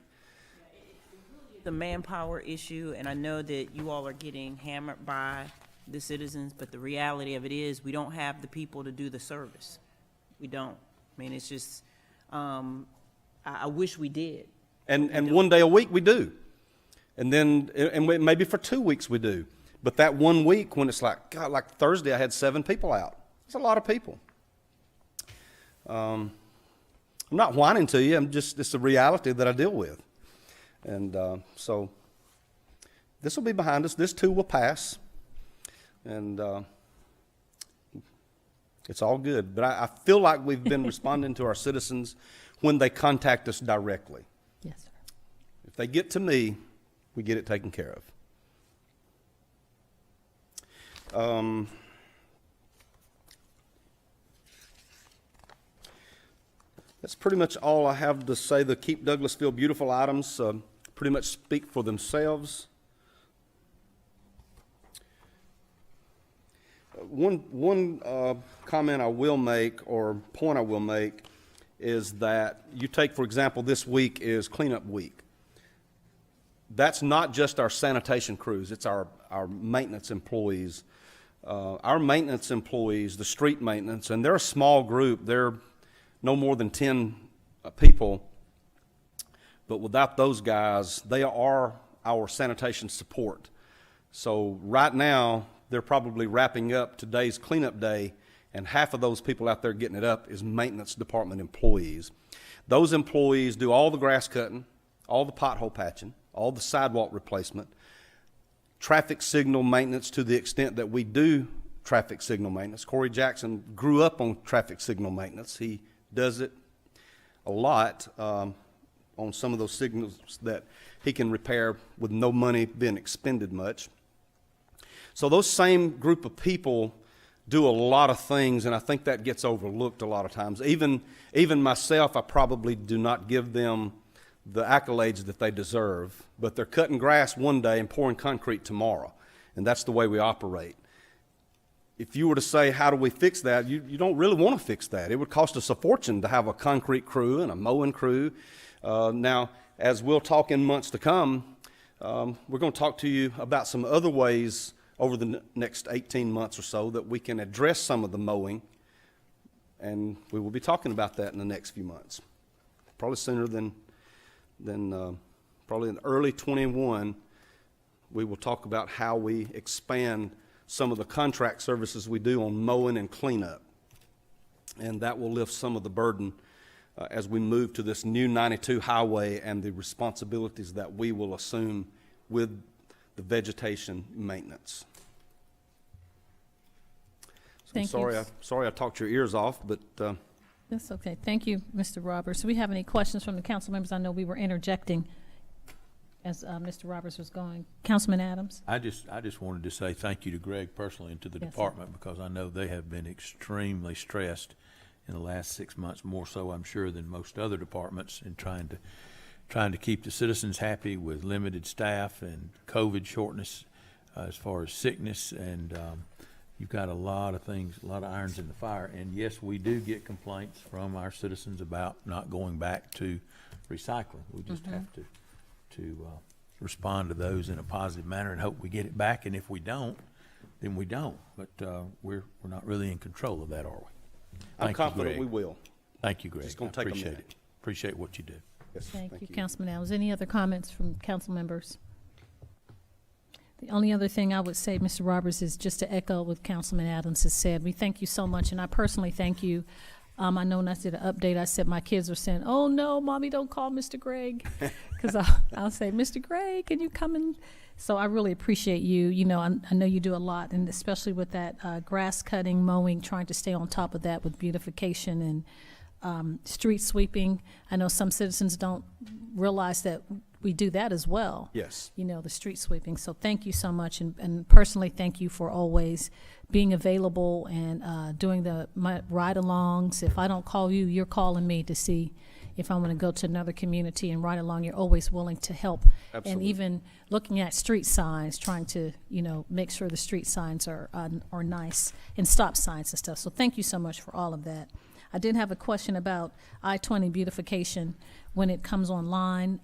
The manpower issue, and I know that you all are getting hammered by the citizens, but the reality of it is we don't have the people to do the service. We don't. I mean, it's just, I wish we did. And one day a week we do. And then, and maybe for 2 weeks we do. But that 1 week when it's like, God, like Thursday I had 7 people out. It's a lot of people. I'm not whining to you. It's a reality that I deal with. And so this will be behind us. This too will pass. And it's all good. But I feel like we've been responding to our citizens when they contact us directly. Yes, sir. If they get to me, we get it taken care of. That's pretty much all I have to say. The Keep Douglasville Beautiful items pretty much speak for themselves. One comment I will make, or point I will make, is that you take, for example, this week is cleanup week. That's not just our sanitation crews, it's our maintenance employees. Our maintenance employees, the street maintenance, and they're a small group. They're no more than 10 people, but without those guys, they are our sanitation support. So right now, they're probably wrapping up today's cleanup day, and half of those people out there getting it up is maintenance department employees. Those employees do all the grass cutting, all the pothole patching, all the sidewalk replacement, traffic signal maintenance to the extent that we do traffic signal maintenance. Corey Jackson grew up on traffic signal maintenance. He does it a lot on some of those signals that he can repair with no money being expended much. So those same group of people do a lot of things, and I think that gets overlooked a lot of times. Even myself, I probably do not give them the accolades that they deserve, but they're cutting grass one day and pouring concrete tomorrow, and that's the way we operate. If you were to say, how do we fix that, you don't really want to fix that. It would cost us a fortune to have a concrete crew and a mowing crew. Now, as we'll talk in months to come, we're going to talk to you about some other ways over the next 18 months or so that we can address some of the mowing, and we will be talking about that in the next few months. Probably sooner than probably in early 21, we will talk about how we expand some of the contract services we do on mowing and cleanup, and that will lift some of the burden as we move to this new 92 highway and the responsibilities that we will assume with the vegetation maintenance. So Thank you. Sorry I talked your ears off, but That's okay. Thank you, Mr. Roberts. Do we have any questions from the council members? I know we were interjecting as Mr. Roberts was going. Councilman Adams? I just wanted to say thank you to Greg personally and to the Yes, department, because I know they have been extremely stressed in the last 6 months, more so I'm sure than most other departments, in trying to keep the citizens happy with limited staff and COVID shortness as far as sickness, and you've got a lot of things, a lot of irons in the fire. And yes, we do get complaints from our citizens about not going back to recycling. We just have to respond to those in a positive manner and hope we get it back. And if we don't, then we don't. But we're not really in control of that, are we? I'm confident we will. Thank you, Greg. It's going to I take a appreciate minute. it. Appreciate what you do. Yes, Thank you, Councilman Adams. Any other comments from council members? The only other thing I would say, Mr. Roberts, is just to echo what Councilman Adams has said. We thank you so much, and I personally thank you. I know when I did an update, I said my kids were saying, "Oh no, Mommy, don't call Mr. Gregg," because I'll say, "Mr. Gregg, can you come in?" So I really appreciate you. You know, I know you do a lot, and especially with that grass cutting, mowing, trying to stay on top of that with beautification and street sweeping. I know some citizens don't realize that we do that as well. Yes. You know, the street sweeping. So thank you so much, and personally thank you for always being available and doing my ride-alongs. If I don't call you, you're calling me to see if I want to go to another community and ride along. You're always willing to help. Absolutely. And even looking at street signs, trying to, you know, make sure the street signs are nice, and stop signs and stuff. So thank you so much for all of that. I did have a question about I-20 beautification when it comes online.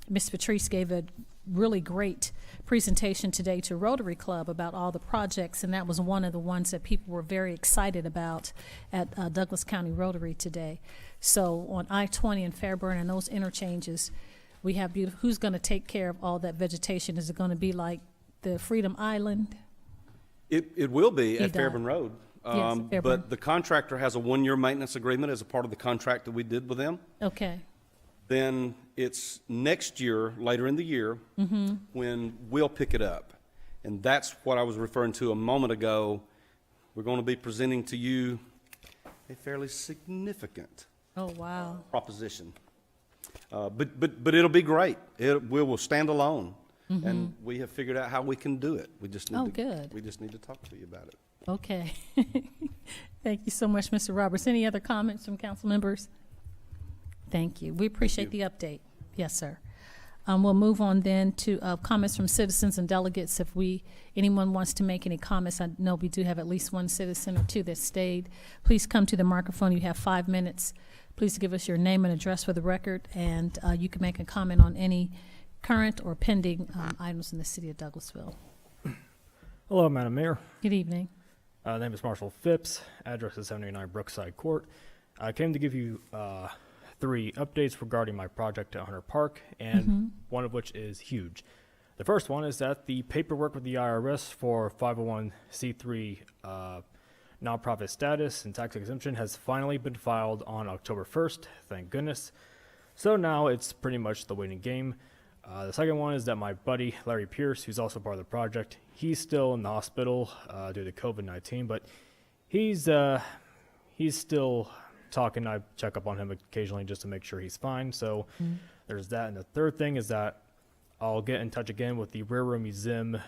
Ms. Patrice gave a really great presentation today to Rotary Club about all the projects, and that was one of the ones that people were very excited about at Douglas County Rotary today. So on I-20 and Fairburn and those interchanges, we have who's going to take care of all that vegetation? Is it going to be like the Freedom Island? It will be at EDOT. Fairburn Road. Yes, Fairburn. But the contractor has a 1-year maintenance agreement as a part of the contract that we did with them. Okay. Then it's next year, later in the year, when we'll pick it up. And that's what I was referring to a moment ago. We're going to be presenting to you a fairly significant Oh, wow. proposition. But it'll be great. We will stand alone. And we have figured out how we can do it. We just need good. We just need to talk to you about it. Okay. Thank you so much, Mr. Roberts. Any other comments from council members? Thank you. We appreciate the update. Yes, sir. We'll move on then to comments from citizens and delegates. If anyone wants to make any comments, I know we do have at least one citizen or two that stayed. Please come to the microphone. You have 5 minutes. Please give us your name and address for the record, and you can make a comment on any current or pending items in the city of Douglasville. Hello, Madam Mayor. Good evening. Name is Marshall Phipps. Address is 79 Brookside Court. I came to give you 3 updates regarding my project at Hunter Park, and one of which is huge. The first one is that the paperwork with the IRS for 501c3 nonprofit status and tax exemption has finally been filed on October 1st, thank goodness. So now it's pretty much the waiting game. The second one is that my buddy, Larry Pierce, who's also part of the project, he's still in the hospital due to COVID-19, but he's still talking. I check up on him occasionally just to make sure he's fine. So there's that. And the third thing is that I'll get in touch again with the Railroad Museum,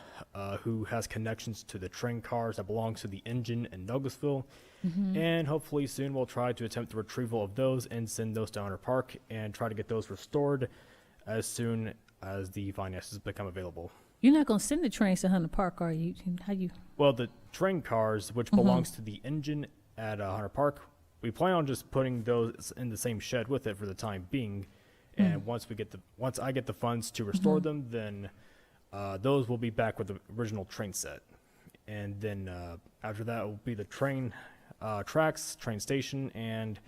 who has connections to the train cars that belongs to the engine in Douglasville. And hopefully soon we'll try to attempt the retrieval of those and send those to Hunter Park and try to get those restored as soon as the finances become available. You're not going to send the trains to Hunter Park, are you? How you? Well, the train cars, which belongs to the engine at Hunter Park, we plan on just putting those in the same shed with it for the time being. And once I get the funds to restore them, then those will be back with the original train set. And then after that will be the train tracks, train station, and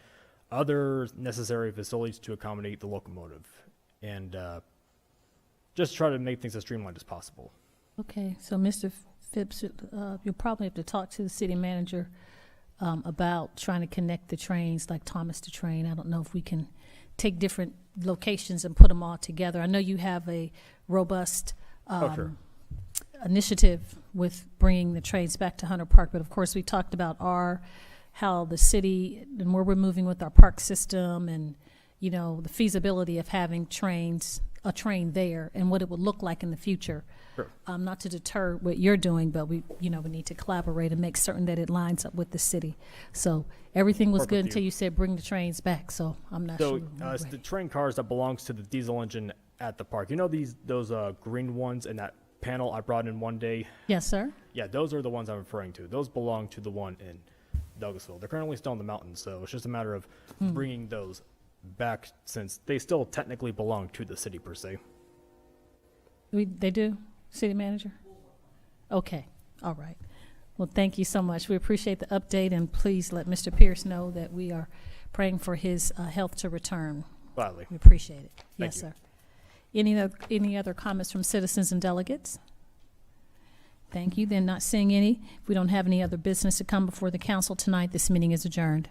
other necessary facilities to accommodate the locomotive. And just try to make things as streamlined as possible. Okay, so Mr. Phipps, you'll probably have to talk to the city manager about trying to connect the trains, like Thomas the Train. I don't know if we can take different locations and put them all together. I know you have a robust initiative with bringing the trains back to Hunter Park, but of course we talked about how the city and where we're moving with our park system, and you know the feasibility of having a train there and what it would look like in the future. Sure. Not to deter what you're doing, but we need to collaborate and make certain that it lines up with the city. So everything was good until you said bring the trains back. So I'm not sure. So it's the train cars that belongs to the diesel engine at the park. You know those green ones in that panel I brought in one day? Yes, sir. Yeah, those are the ones I'm referring to. Those belong to the one in Douglasville. They're currently still in the mountains, so it's just a matter of bringing those back, since they still technically belong to the city per se. They do, city manager? Okay, all right. Well, thank you so much. We appreciate the update, and please let Mr. Pierce know that we are praying for his health to return. Gladly. We appreciate it. Thank Yes, you. sir. Any other comments from citizens and delegates? Thank you. Then not seeing any. If we don't have any other business to come before the council tonight, this meeting is adjourned.